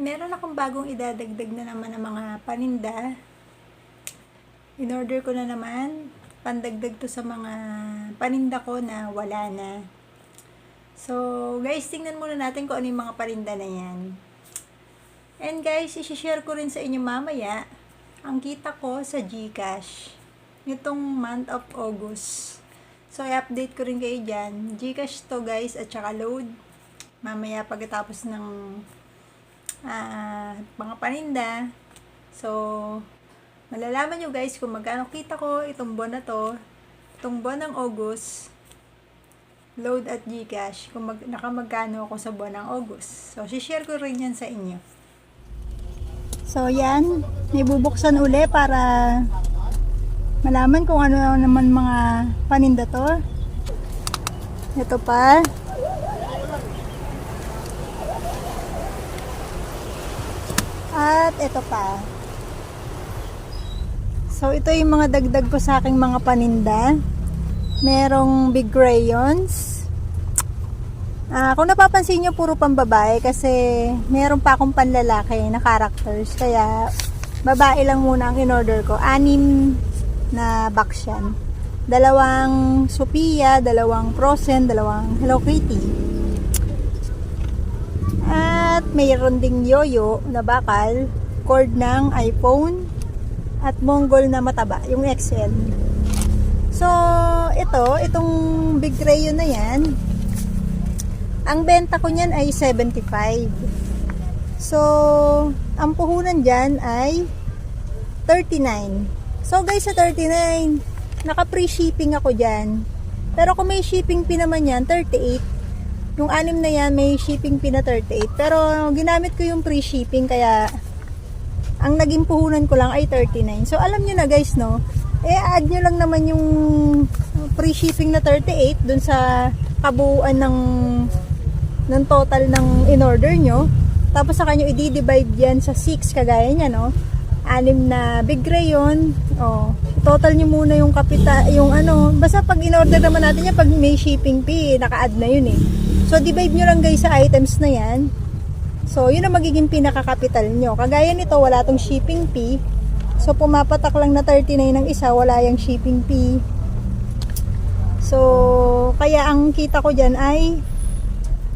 meron akong bagong idadagdag na naman ng mga paninda. In-order ko na naman. Pandagdag to sa mga paninda ko na wala na. So, guys, tingnan muna natin kung ano yung mga paninda na yan. And guys, isi-share ko rin sa inyo mamaya ang kita ko sa GCash nitong month of August. So, i-update ko rin kayo dyan. GCash to guys, at saka load. Mamaya pagkatapos ng mga paninda. So, malalaman nyo guys kung magkano kita ko itong buwan na to. Itong buwan ng August. Load at GCash. Kung nakamagkano ako sa buwan ng August. So, share ko rin yan sa inyo. So, yan. May bubuksan uli para malaman kung ano naman mga paninda to. Ito pa. At ito pa. So, ito yung mga dagdag ko sa aking mga paninda. Merong big crayons. Kung napapansin nyo, puro pambabae kasi meron pa akong panlalaki na characters. Kaya, babae lang muna ang in-order ko. 6 na box yan. 2 Sophia, 2 Frozen, 2 Hello Kitty. At mayroon ding yoyo na bakal, cord ng iPhone, at Mongol na mataba, yung XL. So, itong big crayon na yan, ang benta ko niyan ay 75. So, ang puhunan dyan ay 39. So, guys, sa 39, naka-free shipping ako dyan. Pero kung may shipping fee naman yan, 38. Yung 6 na yan, may shipping fee na 38. Pero, ginamit ko yung free shipping, kaya ang naging puhunan ko lang ay 39. So, alam nyo na guys, no? Add nyo lang naman yung free shipping na 38 dun sa kabuuan ng total ng in-order nyo. Tapos saka nyo i-divide yan sa 6 kagaya nya, no? 6 na big crayon. Total nyo muna yung yung basta pag in-order naman natin yan, pag may shipping fee, naka-add na yun eh. So, divide nyo lang guys sa items na yan. So, yun ang magiging pinaka-capital nyo. Kagaya nito, wala tong shipping fee. So, pumapatak lang na 39 ng isa, wala yung shipping fee. So, kaya ang kita ko dyan ay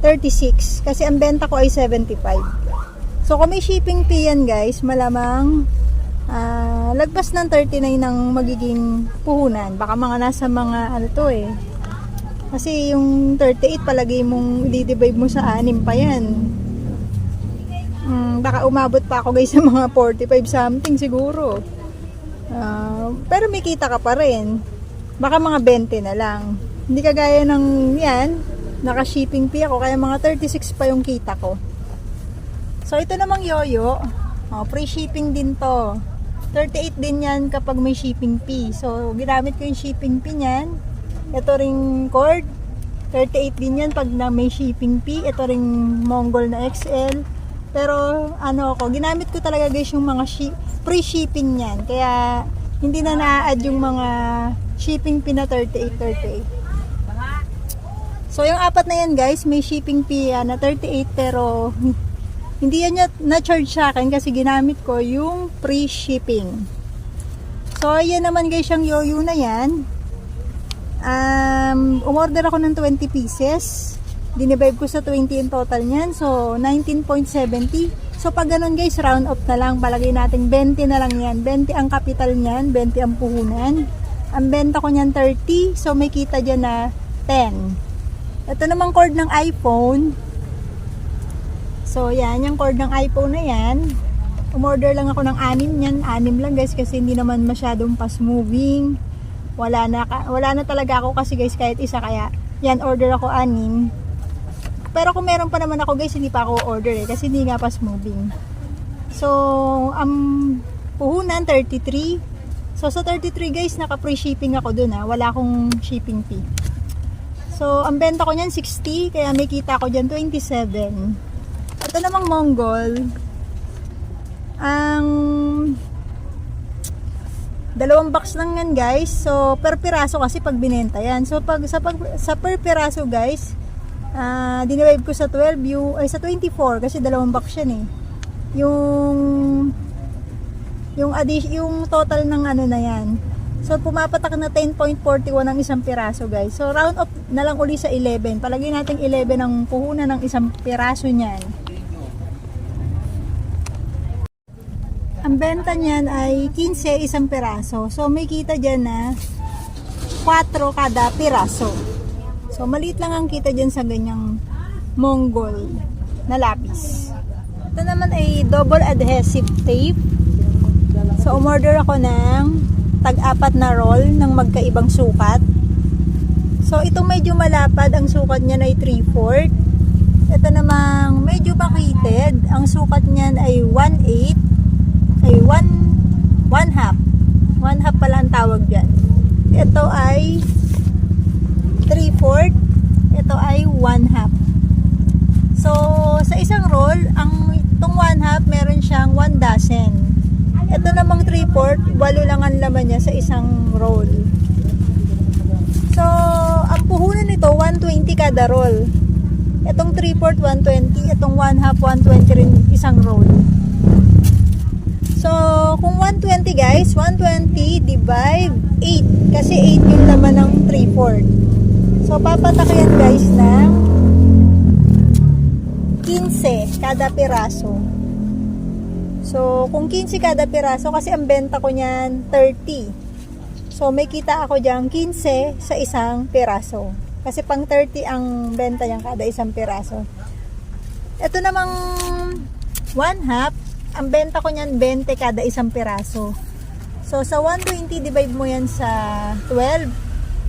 36. Kasi ang benta ko ay 75. So, kung may shipping fee yan guys, malamang lagpas ng 39 ng magiging puhunan. Baka mga nasa mga kasi yung 38 palagay mong i-divide mo sa 6 pa yan. Baka umabot pa ako guys sa mga 45 something siguro. Pero may kita ka pa rin. Baka mga 20 na lang. Hindi kagaya ng yan, naka-shipping fee ako, kaya mga 36 pa yung kita ko. So, ito namang yoyo. Free shipping din to. 38 din yan kapag may shipping fee. So, ginamit ko yung shipping fee niyan. Ito ring cord. 38 din yan pag na may shipping fee. Ito ring Mongol na XL. Pero, ginamit ko talaga guys yung mga free shipping niyan. Kaya, hindi na na-add yung mga shipping fee na 38. So, yung 4 na yan guys, may shipping fee na 38 pero hindi yan na-charge sa akin kasi ginamit ko yung free shipping. So, yan naman guys yung yoyo na yan. Umorder ako ng 20 pieces. Dinivide ko sa 20 in total niyan. So, 19.70. So, pag ganun guys, round up na lang. Palagay natin 20 na lang yan. 20 ang capital niyan, 20 ang puhunan. Ang benta ko niyan 30. So, may kita dyan na 10. Ito namang cord ng iPhone. So, yan. Yung cord ng iPhone na yan. Umorder lang ako ng 6 yan. 6 lang guys kasi hindi naman masyadong fast moving. Wala na talaga ako kasi guys kahit isa. Kaya, yan, order ako 6. Pero kung meron pa naman ako guys, hindi pa ako order kasi hindi nga fast moving. So, ang puhunan 33. So, sa 33 guys, naka-free shipping ako dun wala akong shipping fee. So, ang benta ko niyan 60, kaya may kita ko dyan 27. Ito namang Mongol. Ang 2 box lang yan guys. So, per piraso kasi pag binenta yan. So, sa per piraso guys, dinivide ko sa 12 sa 24 kasi 2 box yan eh. yung yung total ng ano na yan. So pumapatak na 10.41 ang isang piraso, guys. So round up na lang uli sa 11. Palagay natin 11 ang puhunan ng isang piraso niyan. Ang benta niyan ay 15 isang piraso. So may kita diyan na 4 kada piraso. So maliit lang ang kita diyan sa ganyang Mongol na lapis. Ito naman ay double adhesive tape. So umorder ako ng tag-4 na roll ng magkaibang sukat. So ito medyo malapad, ang sukat niyan ay 3/4. Ito namang medyo bakitid, ang sukat niyan ay 1/8. Ay 1/2. 1/2 pala ang tawag diyan. Ito ay 3/4. Ito ay 1/2. So sa isang roll, itong 1/2 meron siyang 1 dozen. Ito namang 3/4, 8 lang ang laman niya sa isang roll. So, ang puhunan nito, 120 kada roll. Itong 3/4, 120. Itong 1/2, 120 rin isang roll. So, kung 120 guys, 120 divide 8. Kasi 8 yung laman ng 3/4. So, papatak yan guys ng 15 kada piraso. So, kung 15 kada piraso, kasi ang benta ko niyan 30. So, may kita ako dyan 15 sa isang piraso. Kasi pang 30 ang benta niyan kada isang piraso. Ito namang 1/2, ang benta ko niyan 20 kada isang piraso. So, sa 120 divide mo yan sa 12,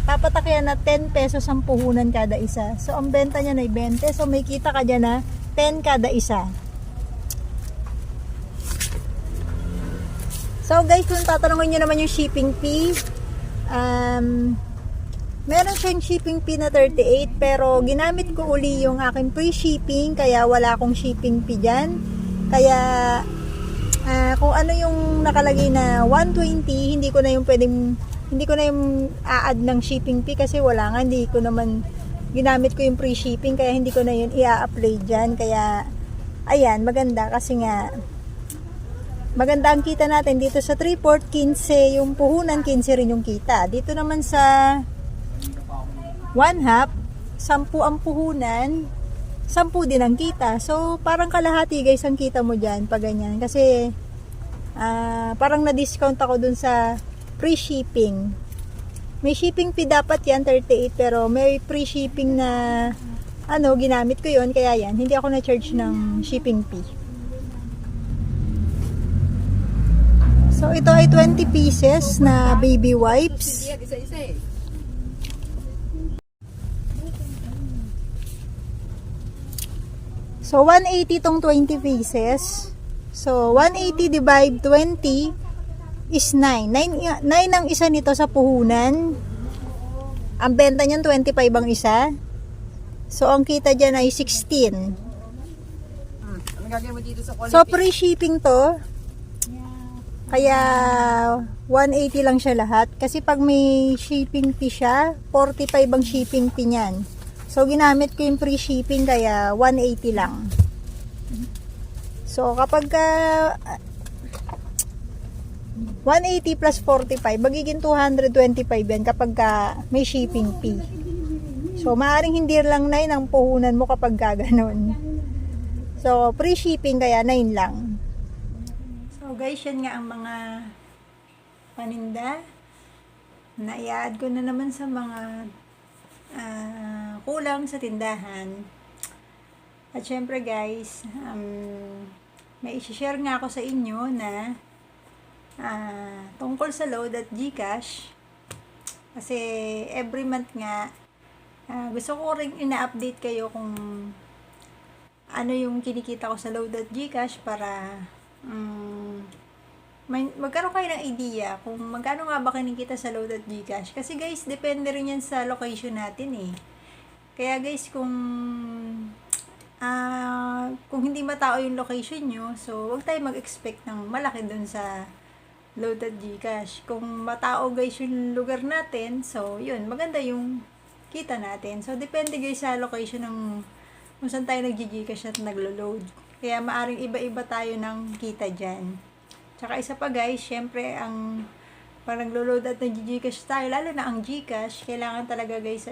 papatak yan na 10 pesos ang puhunan kada isa. So, ang benta niyan ay 20. So, may kita ka dyan na 10 kada isa. So guys, kung tatanungin nyo naman yung shipping fee, meron siyang shipping fee na 38, pero ginamit ko uli yung aking free shipping, kaya wala akong shipping fee dyan. Kaya kung ano yung nakalagay na 120, hindi ko na yung a-add ng shipping fee kasi wala nga, hindi ko naman ginamit ko yung free shipping, kaya hindi ko na yun i-apply dyan. Kaya ayan, maganda kasi nga maganda ang kita natin dito sa 3/4, 15 yung puhunan, 15 rin yung kita. Dito naman sa 1/2, 10 ang puhunan, 10 din ang kita. So, parang kalahati guys ang kita mo dyan pag ganyan. Kasi, parang na-discount ako dun sa free shipping. May shipping fee dapat yan, 38, pero may free shipping na, ginamit ko yon, kaya yan, hindi ako na-charge ng shipping fee. So, ito ay 20 pieces na baby wipes. So, 180 tong 20 pieces. So, 180 divide 20 is 9. 9 ang isa nito sa puhunan. Ang benta niyan 25 ang isa. So, ang kita dyan ay 16. So, free shipping to. Kaya 180 lang siya lahat. Kasi pag may shipping fee siya, 45 ang shipping fee niyan. So ginamit ko yung free shipping kaya 180 lang. So kapag 180 plus 45, magiging 225 yan kapag may shipping fee. So maaaring hindi lang 9 ang puhunan mo kapag ganoon. So free shipping kaya 9 lang. So guys, yan nga ang mga paninda na i-add ko na naman sa mga kulang sa tindahan. At syempre guys, may i-share nga ako sa inyo na tungkol sa load at GCash. Kasi every month nga, gusto ko rin ina-update kayo kung ano yung kinikita ko sa load at GCash para magkaroon kayo ng idea kung magkano nga ba kinikita sa load at GCash. Kasi guys, depende rin yan sa location natin eh. Kaya guys, kung hindi matao yung location nyo, so huwag tayo mag-expect ng malaki dun sa load at GCash. Kung matao guys yung lugar natin, so yun, maganda yung kita natin. So depende guys sa location ng kung saan tayo nag-GCash at naglo-load. Kaya maaring iba-iba tayo ng kita dyan. Tsaka isa pa guys, syempre ang pag naglo-load at nag-Gcash tayo, lalo na ang Gcash, kailangan talaga guys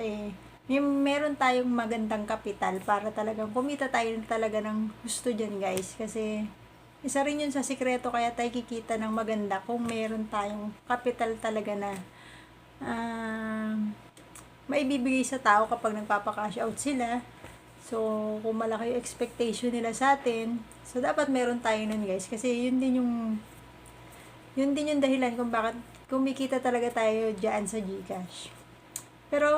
meron tayong magandang kapital para talagang kumita tayo talaga ng gusto dyan guys. Kasi isa rin yun sa sikreto kaya tayo kikita ng maganda kung meron tayong kapital talaga na maibibigay sa tao kapag nagpapa-cash out sila. So, kung malaki yung expectation nila sa atin, so dapat meron tayo nun guys. Kasi yun din yung dahilan kung bakit kumikita talaga tayo dyan sa Gcash. Pero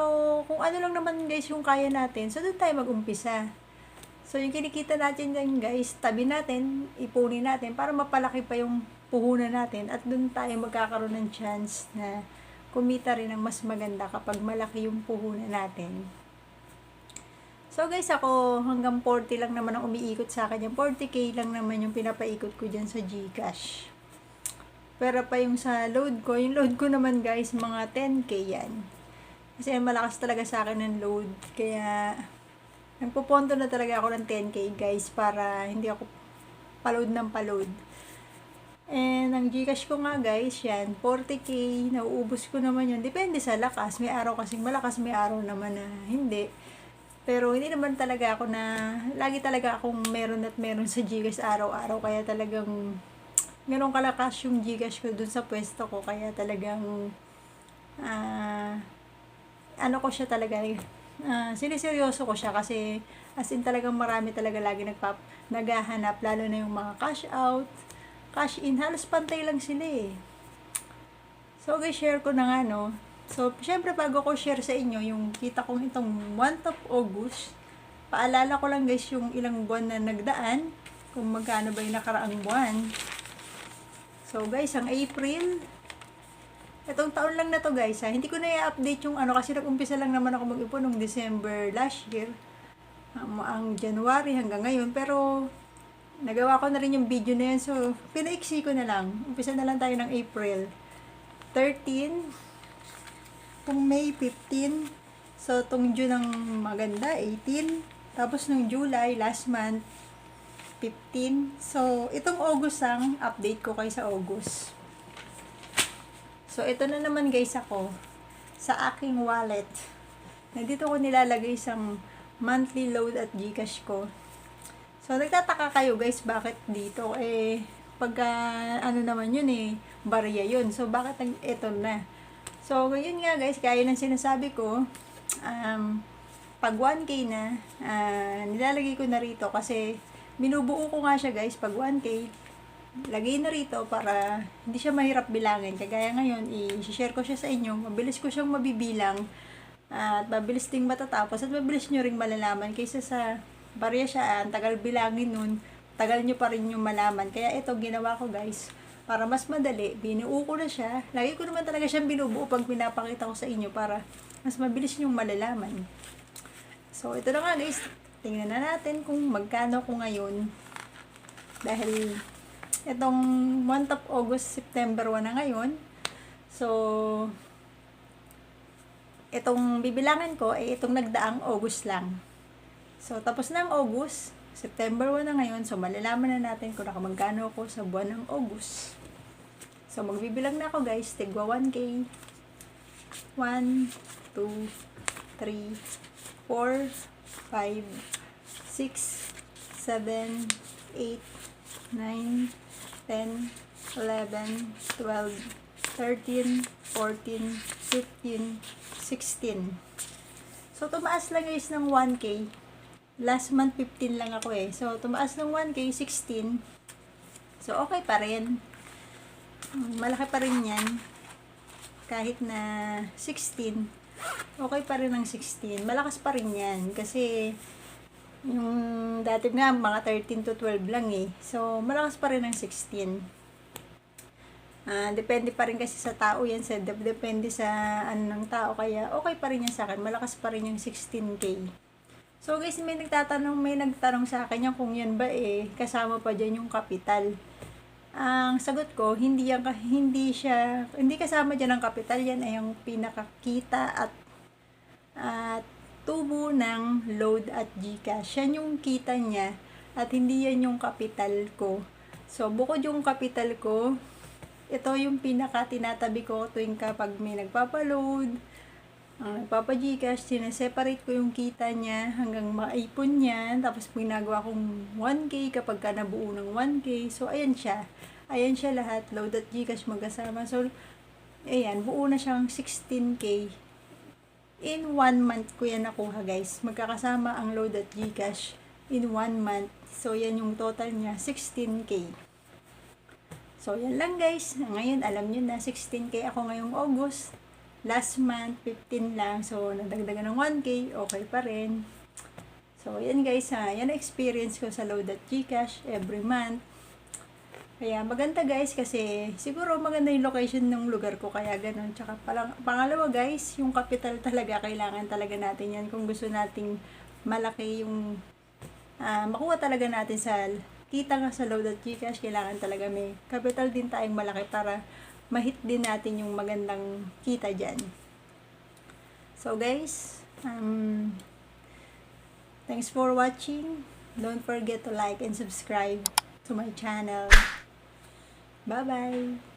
kung ano lang naman guys yung kaya natin, so doon tayo mag-umpisa. So yung kinikita natin dyan guys, tabi natin, ipunin natin para mapalaki pa yung puhunan natin at doon tayo magkakaroon ng chance na kumita rin ng mas maganda kapag malaki yung puhunan natin. So guys, ako hanggang 40 lang naman ang umiikot sa akin. Yung 40k lang naman yung pinapaikot ko dyan sa Gcash. Pero pa yung sa load ko, yung load ko naman guys, mga 10k yan. Kasi malakas talaga sa akin ng load. Kaya, nagpupunto na talaga ako ng 10k guys para hindi ako paload ng paload. And ang Gcash ko nga guys, yan, 40k, nauubos ko naman yun. Depende sa lakas. May araw kasing malakas, may araw naman na hindi. Pero hindi naman talaga ako lagi talaga akong meron at meron sa Gcash araw-araw. Kaya talagang, ganun kalakas yung Gcash ko dun sa pwesto ko, kaya talagang ano ko siya talaga, siniseryoso ko siya kasi as in talagang marami talaga lagi naghahanap, lalo na yung mga cash out, cash in, halos pantay lang sila eh. So guys, share ko na nga no. So syempre bago ko share sa inyo yung kita kong itong month of August, paalala ko lang guys yung ilang buwan na nagdaan, kung magkano ba yung nakaraang buwan. So guys, ang April, itong taon lang na to guys hindi ko na i-update yung kasi nag-umpisa lang naman ako mag-ipon noong December last year, ang January hanggang ngayon, pero nagawa ko na rin yung video na yan, so pinaiksi ko na lang. Umpisa na lang tayo ng April 13, kung May 15, so itong June ang maganda 18, tapos nung July last month 15. So, itong August ang update ko kay sa August. So, ito na naman guys ako sa aking wallet. Nandito ko nilalagay isang monthly load at Gcash ko. So, nagtataka kayo guys bakit dito? Pagka ano naman yun barya yun. So, bakit ito na? So, yun nga guys, kaya ng sinasabi ko, pag 1k na, nilalagay ko na rito kasi binubuo ko nga siya guys, pag 1k, lagay na rito para hindi siya mahirap bilangin. Kagaya ngayon, i-share ko siya sa inyo, mabilis ko siyang mabibilang, at mabilis ding matatapos, at mabilis nyo ring malalaman, kaysa sa barya siya, ang tagal bilangin nun, tagal nyo pa rin yung malaman. Kaya ito, ginawa ko guys, para mas madali, binuo ko na siya. Lagi ko naman talaga siyang binubuo pag pinapakita ko sa inyo para mas mabilis nyo malalaman. So, ito na nga guys, tingnan na natin kung magkano ko ngayon. Dahil itong month of August, September 1 na ngayon. So, itong bibilangan ko ay itong nagdaang August lang. So, tapos na ang August, September 1 na ngayon. So, malalaman na natin kung magkano ako sa buwan ng August. So, magbibilang na ako guys. Tigwa 1k. 1, 2, 3, 4, 5, 6, 7, 8, 9, 10, 11, 12, 13, 14, 15, 16. So, tumaas lang guys ng 1k. Last month, 15 lang ako So, tumaas ng 1k, 16. So, okay pa rin. Malaki pa rin yan. Kahit na 16, okay pa rin ng 16. Malakas pa rin yan. Kasi, yung dati nga, mga 13 to 12 lang So, malakas pa rin ng 16. Depende pa rin kasi sa tao yan. Depende sa ano ng tao. Kaya, okay pa rin yan sa akin. Malakas pa rin yung 16k. So, guys, may nagtanong sa akin yan kung yan ba kasama pa dyan yung kapital. Ang sagot ko, hindi kasama dyan ang kapital. Yan ay yung pinakakita at tubo ng load at Gcash. Yan yung kita niya At hindi yan yung kapital ko. So, bukod yung kapital ko, ito yung pinaka tinatabi ko tuwing kapag may nagpapaload, nagpapa-Gcash, sineseparate ko yung kita niya hanggang maipon niya. Tapos ginagawa kong 1K kapag ka nabuo ng 1K. So, ayan siya. Ayan siya lahat. Load at Gcash magkasama. So, ayan. Buo na siyang 16K. In 1 month ko yan nakuha, guys. Magkakasama ang load at Gcash in 1 month. So, yan yung total niya. 16K. So, yan lang, guys. Ngayon, alam nyo na, 16K ako ngayong August. Last month, 15 lang. So, nadagdagan ng 1K, okay pa rin. So, yan guys, yan ang experience ko sa load at Gcash every month. Kaya maganda guys kasi siguro maganda yung location ng lugar ko kaya ganun. Tsaka pangalawa guys, yung capital talaga, kailangan talaga natin yan kung gusto nating malaki yung makuha talaga natin sa kita nga sa load at Gcash. Kailangan talaga may capital din tayong malaki para ma-hit din natin yung magandang kita dyan. So guys, thanks for watching. Don't forget to like and subscribe to my channel. Bye-bye!